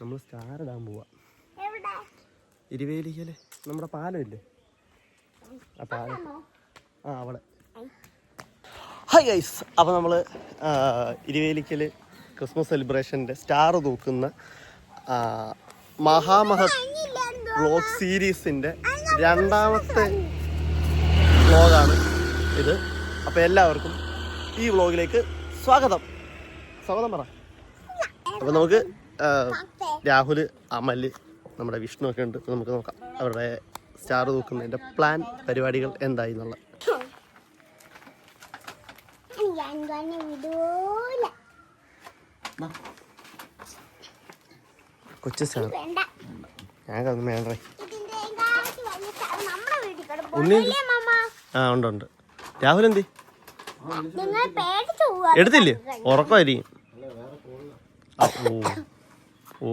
നമ്മൾ സ്റ്റാർ ഇടാൻ പോവാ. ഇരുവേലിക്കല് നമ്മുടെ പാലമില്ലേ, ആ പാലം. അവിടെ. ഹായ് ഗൈസ്, അപ്പോൾ നമ്മൾ ഇരുവേലിക്കൽ ക്രിസ്മസ് സെലിബ്രേഷൻ്റെ സ്റ്റാർ തൂക്കുന്ന മഹാമഹത് വ്ളോഗ് സീരീസിൻ്റെ രണ്ടാമത്തെ വ്ളോഗാണ് ഇത്. അപ്പോൾ എല്ലാവർക്കും ഈ വ്ളോഗിലേക്ക് സ്വാഗതം പറ. അപ്പോൾ നമുക്ക് രാഹുൽ, അമല്, നമ്മുടെ വിഷ്ണു ഒക്കെ ഉണ്ട്. നമുക്ക് നോക്കാം അവരുടെ സ്റ്റാർ തൂക്കുന്നതിൻ്റെ പ്ലാൻ, പരിപാടികൾ എന്തായി എന്നുള്ളത്. കൊച്ചു സ്റ്റാർ ഞങ്ങൾക്കൊന്നും വേണ്ടേ. ആ ഉണ്ട്. രാഹുൽ എന്തി എടുത്തില്ലേ? ഉറക്കമായിരിക്കും. ഓ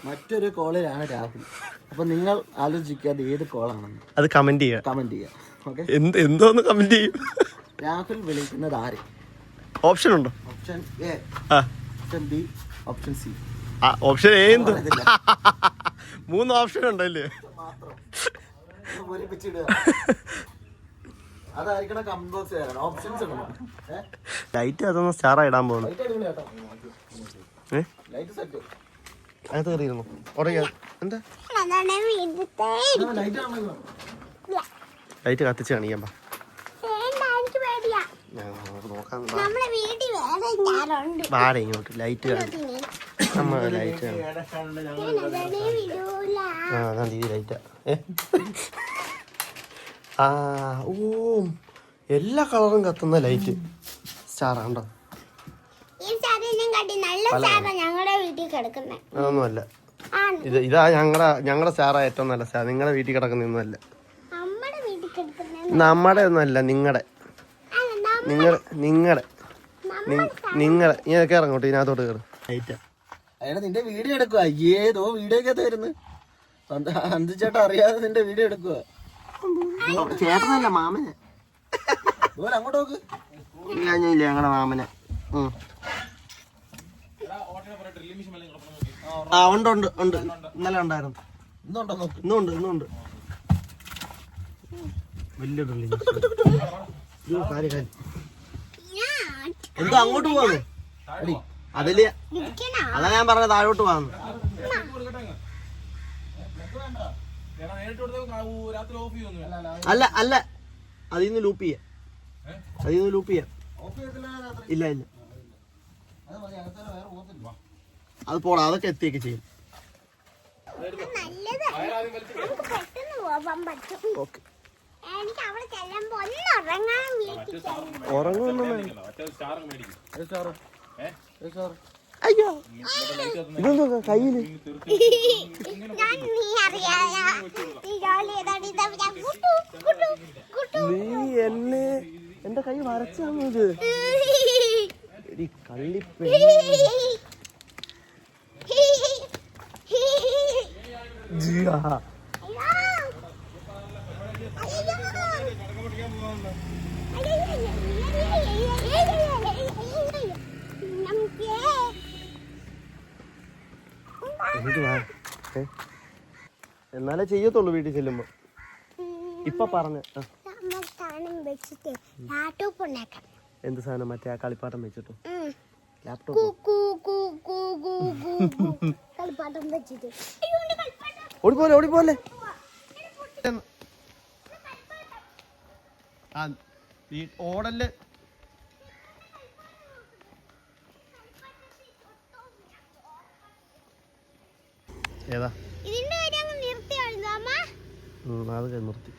മറ്റൊരു കോളിലാണ് രാഹുൽ. അപ്പൊ നിങ്ങൾ ആലോചിക്കാതെ ഏത് കോളാണെന്ന് അത് കമന്റ് ചെയ്യാം. എന്തോന്ന് കമന്റ് ചെയ്യും. രാഹുൽ വിളിക്കുന്നത് ആര്? ഓപ്ഷൻ ഉണ്ടോ? Option A, option B, option C. Option A എന്ത്? 3 ഓപ്ഷൻ ഉണ്ടല്ലേ? ലൈറ്റ് അതൊന്നും സ്റ്റാർ ഇടാൻ പോകുന്നു. അത് കയറിയിരുന്നു എന്താ ലൈറ്റ് കത്തിച്ച് കാണിക്കാൻ വാട ഇങ്ങോട്ട് ലൈറ്റ് നമ്മ ലൈറ്റ് ലൈറ്റാ. ഓ എല്ലാ കളറും കത്തുന്ന ലൈറ്റ് സ്റ്റാർ ഉണ്ടോ? അതൊന്നുമല്ല. ഇതാ ഞങ്ങളുടെ സ്റ്റാറാ ഏറ്റവും നല്ല സ്റ്റാർ. നിങ്ങളുടെ വീട്ടിൽ കിടക്കുന്നൊന്നുമല്ല. നമ്മുടെ ഒന്നുമല്ല, നിങ്ങളുടെ ഇങ്ങനെ ഇറങ്ങോട്ട് ഇതിനകത്തോട്ട് കയറും. ലൈറ്റാ. നിന്റെ വീഡിയോ എടുക്കുക. ഏതോ വീഡിയോക്കകത്ത് വരുന്നു. അന്തിച്ചേട്ടൻ അറിയാതെ നിന്റെ വീഡിയോ എടുക്കുക. ചേട്ടനല്ല, മാമനെ. അങ്ങോട്ട് നോക്ക്. ഇല്ല ഞങ്ങളുടെ മാമനെ. ഉണ്ട്. ഇന്നലെ ഉണ്ടായിരുന്നു. ഇന്നുണ്ട്. വലിയ ഡ്രില്ലിംഗ്. എന്തോ അങ്ങോട്ട് പോവാണ്. അതില് അതാ ഞാൻ പറഞ്ഞ താഴോട്ട് പോവാന്ന്. അല്ല അതിന്ന് ലൂപ്പ് ചെയ്യാം. ഇല്ല അത് പോടാ, അതൊക്കെ എത്തിയൊക്കെ ചെയ്യും. ഉറങ്ങൊന്നും അയ്യോ ഇതൊന്നും കയ്യില്. നീ എന്റെ കൈ വരച്ചത് കള്ളിപ്പേ. എന്നാലേ ചെയ്യത്തുള്ളൂ വീട്ടിൽ ചെല്ലുമ്പോ. ഇപ്പൊ പറഞ്ഞ എന്ത് സാധനം? മറ്റേ ആ കളിപ്പാട്ടം വെച്ചിട്ടോ? ലാപ്ടോപ്പ്. ഓടിപ്പോലെ. ഓടല് ഏതാ? അത് നിർത്തി.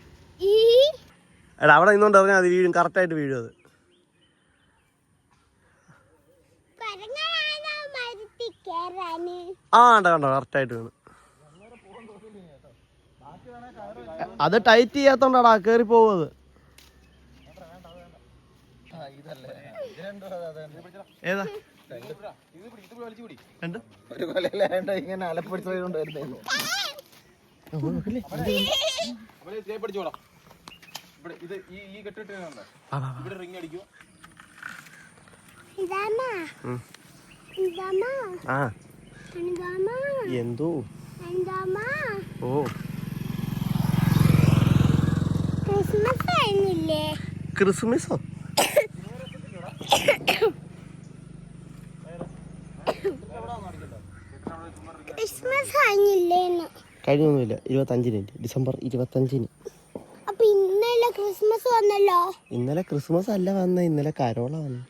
എടാ അവിടെ നിന്നോണ്ട് പറഞ്ഞാൽ അത് വീഴും, കറക്റ്റായിട്ട് വീഴും. അത് കണ്ടോ കറക്റ്റായിട്ട് വീണു. അത് ടൈറ്റ് ചെയ്യാത്തോണ്ടാടാ കേറി പോവത്. ഏതാ? ഇങ്ങനെ അലപ്പിടിച്ചോണ്ട് വരുന്നു. എന്തോ ഓ ക്രിസ്മസോ കഴിഞ്ഞൊന്നുമില്ല. 25 ഡിസംബർ 25. ഇന്നലെ ക്രിസ്മസ് അല്ല വന്ന, ഇന്നലെ കരോള വന്നു.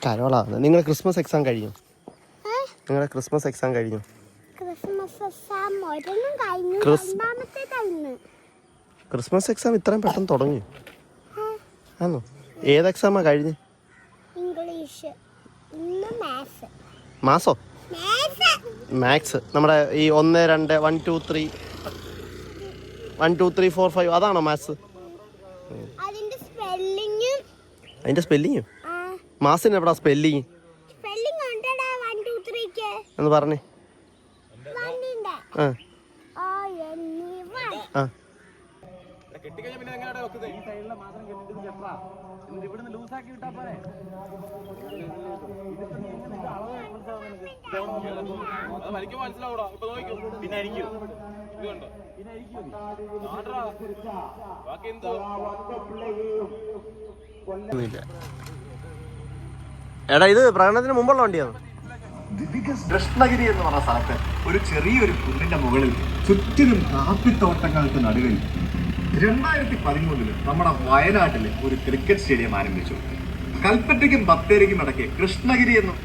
കരോള വന്നു. നിങ്ങളുടെ ക്രിസ്മസ് എക്സാം കഴിഞ്ഞു? നിങ്ങളുടെ ക്രിസ്മസ് എക്സാം കഴിഞ്ഞു? ക്രിസ്മസ് എക്സാം ഇത്രയും പെട്ടെന്ന് തുടങ്ങി ആണോ? ഏത് എക്സാമാ കഴിഞ്ഞ്? മാസോ? മാത്സ്. നമ്മുടെ ഈ 1, 2, 1, 2, 3 1, 2, 3, 4, 5 അതാണോ മാത്സ്? അതിന്റെ സ്പെല്ലിങ്? മാസിന് എവിടാ സ്പെല്ലിങ് എന്ന് പറഞ്ഞേ? എടാ ഇത് പ്രകടനത്തിന് മുമ്പുള്ള വണ്ടിയാണ്. കൃഷ്ണഗിരി എന്ന് പറഞ്ഞ സ്ഥലത്ത് ഒരു ചെറിയൊരു കുന്നിന്റെ മുകളിൽ ചുറ്റിനും കാപ്പിത്തോട്ടങ്ങൾക്ക് നടുവിൽ 2013 നമ്മുടെ വയനാട്ടിൽ ഒരു ക്രിക്കറ്റ് സ്റ്റേഡിയം ആരംഭിച്ചു. കൽപ്പറ്റയ്ക്കും ബത്തേരിക്കും ഇടയ്ക്ക് കൃഷ്ണഗിരി എന്നും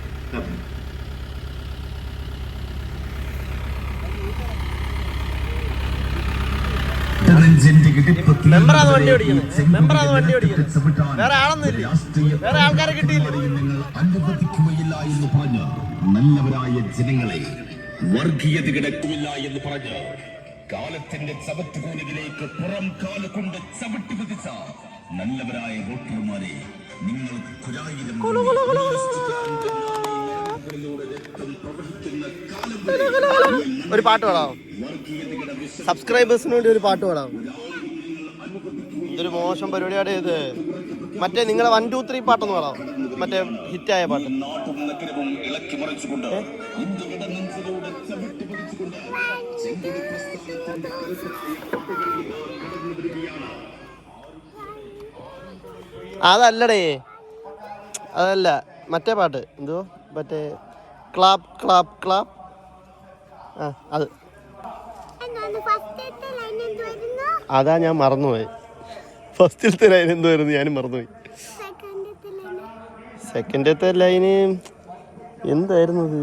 മെമ്പറാണ് വണ്ടി ഓടിക്കുന്നത്. വേറെ ആളൊന്നുമില്ല, വേറെ ആൾക്കാരെ കിട്ടിയില്ല. അനുവദിക്കുകയില്ല എന്ന് പറഞ്ഞ് നല്ലവരായ ജനങ്ങളെ വർഗീയത കിടക്കുമില്ല എന്ന് പറഞ്ഞ് കാലത്തിന്റെ ചവറ്റുകൂലിലേക്ക് പുറം കാല് കൊണ്ട് ചവിട്ടി പതിച്ച നല്ലവരായ വോട്ടർമാരെ നിങ്ങൾക്ക് ഒരു പാട്ട് പാടാം. സബ്സ്ക്രൈബേഴ്സിന് വേണ്ടി ഒരു പാട്ട് പാടാം. ഇതൊരു മോശം പരിപാടിയാണ് ഇത്. മറ്റേ നിങ്ങളെ 1, 2, 3 പാട്ടൊന്ന് പാടാം. മറ്റേ ഹിറ്റായ പാട്ട്. അതല്ലടേ, അതല്ല, മറ്റേ പാട്ട് എന്തോ മറ്റേ ക്ലാപ്പ് ക്ലാപ്പ് ക്ലാപ്പ്. അത് അതാ ഞാൻ മറന്നുപോയി. ഫസ്റ്റിലത്തെ ലൈൻ എന്തുവായിരുന്നു ഞാനും മറന്നുപോയി. സെക്കൻഡത്തെ ലൈന് എന്തായിരുന്നു അത്?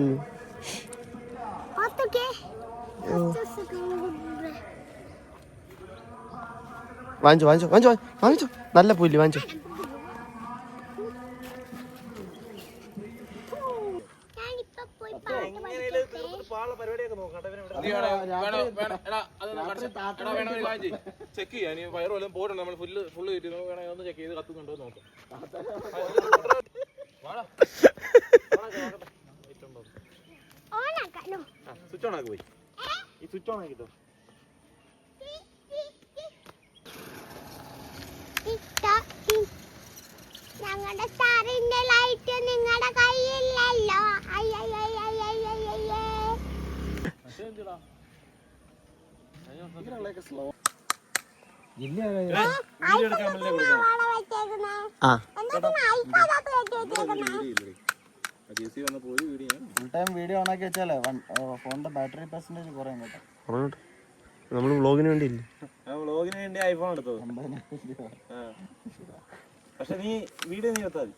വാങ്ങിച്ചോ വാങ്ങിച്ചോ വാങ്ങിച്ചോ വാങ്ങിച്ചോ, നല്ല പുല്ല് വാങ്ങിച്ചോ. ചെക്ക് ചെയ്യാൻ വയറ് വല്ലതും പോയിട്ടുണ്ട്. നമ്മൾ ഫുള്ള് കയറ്റി വേണമെങ്കിൽ ഒന്ന് ചെക്ക് ചെയ്ത് കത്തുന്നുണ്ടോ നോക്കാം. സ്വിച്ച് ഓൺ ആക്കി പോയി. ഈ സ്വിച്ച് ഓൺ ആക്കിട്ടോ. ഞങ്ങളുടെ സ്റ്റാറിന്റെ ലൈറ്റ് നിങ്ങളുടെ കയ്യിലല്ലോ. വീഡിയോ ഓണാക്കി വെച്ചാലേ ഫോണിന്റെ ബാറ്ററി പെർസെന്റേജ് കുറയും കേട്ടോ. നമ്മള് വ്ളോഗിന് വേണ്ടിയില്ലേ? വ്ളോഗിന് വേണ്ടി ഐഫോൺ എടുത്തത്. പക്ഷെ നീ വീഡിയോ നീ എടുത്താൽ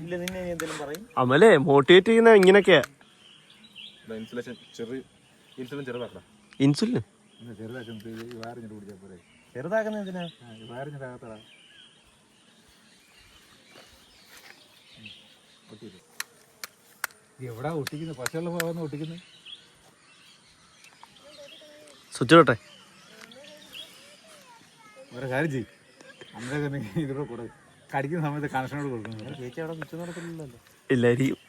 ഇല്ല, നിന്നെ നീ എന്തെങ്കിലും പറയും. അമലേ മോട്ടിവേറ്റ് ചെയ്യുന്ന ഇങ്ങനെയൊക്കെയാ. ഇൻസുലേഷൻ ചെറുതാക്കണം. ഇൻസുലിൻ ചെറുതാക്കുന്ന എന്തിനാ? എവിടാ ഒട്ടിക്കുന്നത്? പശയുള്ള ഭാഗം ഒട്ടിക്കുന്നത്. സ്വിച്ച് ഇടട്ടെ. ഒരു കാര്യം ചെയ്യും, അന്നേരം ഇതിലൂടെ കൂടെ കടിക്കുന്ന സമയത്ത് കണക്ഷനോട് കൊടുക്കുന്നു. ചേച്ചി അവിടെ സ്വിച്ച് നടക്കുന്നില്ലല്ലോ. ഇല്ലായിരിക്കും.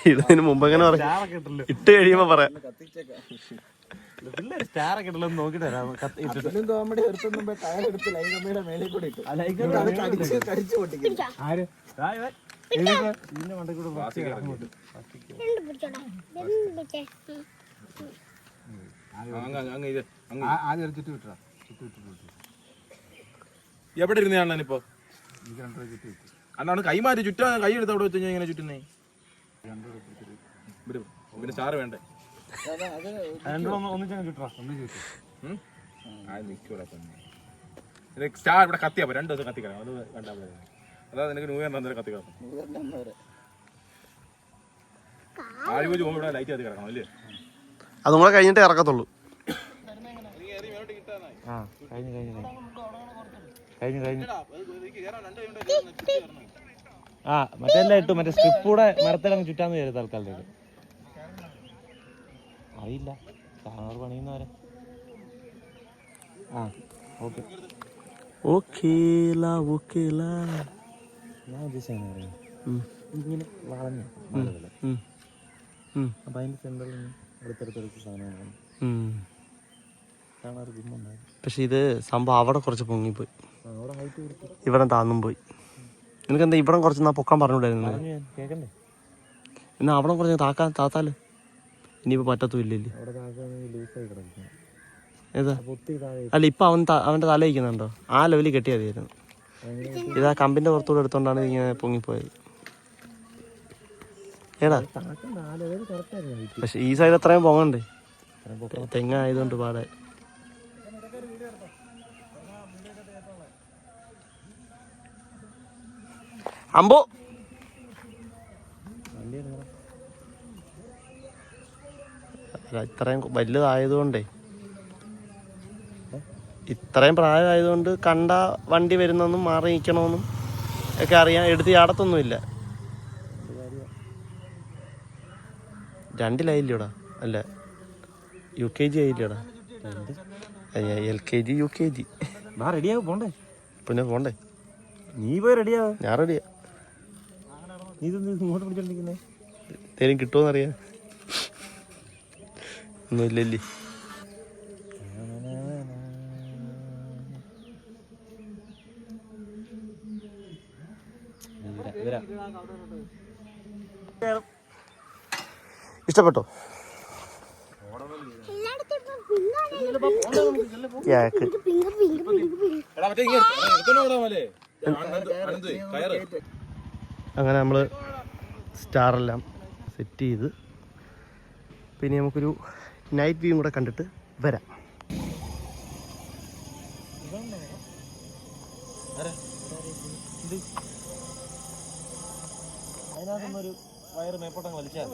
ഇടുന്നതിന് മുമ്പ് എങ്ങനെ പറയാം, ഇട്ട് കഴിയുമ്പോ പറയാം. സ്റ്റാറൊക്കെ ഇട്ടല്ലോ നോക്കിട്ട് വരാം. കോമഡി ഒരുത്തൊന്നും ടയർ എടുത്ത് ലൈൻ കമ്പിയുടെ മേലെ കൂടെ ഇട്ടു. കടിച്ചു പൊട്ടിക്കും. ഇതിന്റെ മണ്ടേ കൂടെ രണ്ട് പിടിച്ചോടാ രണ്ട് പിടിച്ചേ ആദ്യം ചുറ്റി വിട്ടാ എവിടെ ഇരുന്നേ അണ്ണനിപ്പോ അണ്ണാണ് കൈമാറ്റി ചുറ്റാ കൈ എടുത്ത് അവിടെ വെച്ച് ഇങ്ങനെ ചുറ്റുന്നേ പിന്നെ സ്റ്റാർ വേണ്ടേ സ്റ്റാർ ഇവിടെ കത്തിയാ 2 ദിവസം കത്തിക്കണം അത് കണ്ടാ പോലെ അതാ നിനക്ക് ന്യൂ ഇയർ അന്നേരം കത്തി കിടക്കണം ആരും ഇവിടെ ലൈറ്റ് കത്തി കിടക്കണം അല്ലേ അതും കൂടെ കഴിഞ്ഞിട്ടേ ഇറക്കത്തുള്ളൂ. ആ മറ്റെല്ലാം ഇട്ടു മറ്റേ സ്ട്രിപ്പ് കൂടെ മരത്തിലങ്ങ് ചുറ്റാന്ന് കയറി തൽക്കാലത്തേക്ക് അറിയില്ല സാറ് പണിയുന്നവരെ. ആ ഓക്കെ ഞാൻ ഉദ്ദേശിച്ചാണ് ഇങ്ങനെ വളഞ്ഞു അപ്പൊ അതിന്റെ സെന്ററിൽ അടുത്തടുത്തടുത്ത് സാധനമാണ് കാണാറ് ഗുമ്മുണ്ടായി. പക്ഷെ ഇത് സംഭവം അവിടെ കുറച്ച് പൊങ്ങിപ്പോയി, അവിടെ ഹൈറ്റ് കൊടുത്തു ഇവിടെ താന്നും പോയി. നിനക്കെന്താ ഇവിടെ കുറച്ച് നാ പൊക്കാൻ പറഞ്ഞുകൂടായിരുന്നു? കേക്കണ്ടേ എന്നാ അവിടെ കുറച്ച് താത്താല് ഇനിയിപ്പോ പറ്റത്തുമില്ലേ? അവിടെ ലൂസായി കിടക്കുന്നു. ഏതാ അല്ല ഇപ്പൊ അവന്റെ തല ഇരിക്കുന്നുണ്ടോ? ആ ലെവലിൽ കെട്ടിയാൽ മതിയായിരുന്നു. ഇതാ കമ്പിന്റെ പുറത്തൂടെ എടുത്തോണ്ടാണ് ഇങ്ങനെ പൊങ്ങിപ്പോയത്. ഏടാ പക്ഷെ ഈ സൈഡ് അത്രയും പൊങ്ങണ്ടേ, തെങ്ങായതുകൊണ്ട് പാടെ. അമ്പോ ഇത്രയും വലുതായതുകൊണ്ടേ, ഇത്രയും പ്രായമായതുകൊണ്ട് കണ്ട വണ്ടി വരുന്നെന്നും മാറി നിൽക്കണമെന്നും ഒക്കെ അറിയാൻ എടുത്ത് ചാടത്തൊന്നുമില്ല. 2 അല്ല UKG ആയില്ലടാ, LKG UKG. റെഡിയാവും പോണ്ടേ? പിന്നെ പോണ്ടേ? നീ പോയി റെഡിയാവും. ഞാൻ റെഡിയാ. നീ ഇങ്ങോട്ട് പിടിച്ചോണ്ടിരിക്കുന്നേ എന്തേലും കിട്ടുമോന്നറിയാൻ ഒന്നും ഇല്ലല്ലേ. ഇഷ്ടപ്പെട്ടോ? അങ്ങനെ നമ്മള് സ്റ്റാറെല്ലാം സെറ്റ് ചെയ്ത് പിന്നെ നമുക്കൊരു നൈറ്റ് വ്യൂ കൂടെ കണ്ടിട്ട് വരാം. അതിനകത്തൊന്നൊരു വയറ് മേപ്പോട്ടങ്ങ് വലിച്ചാൽ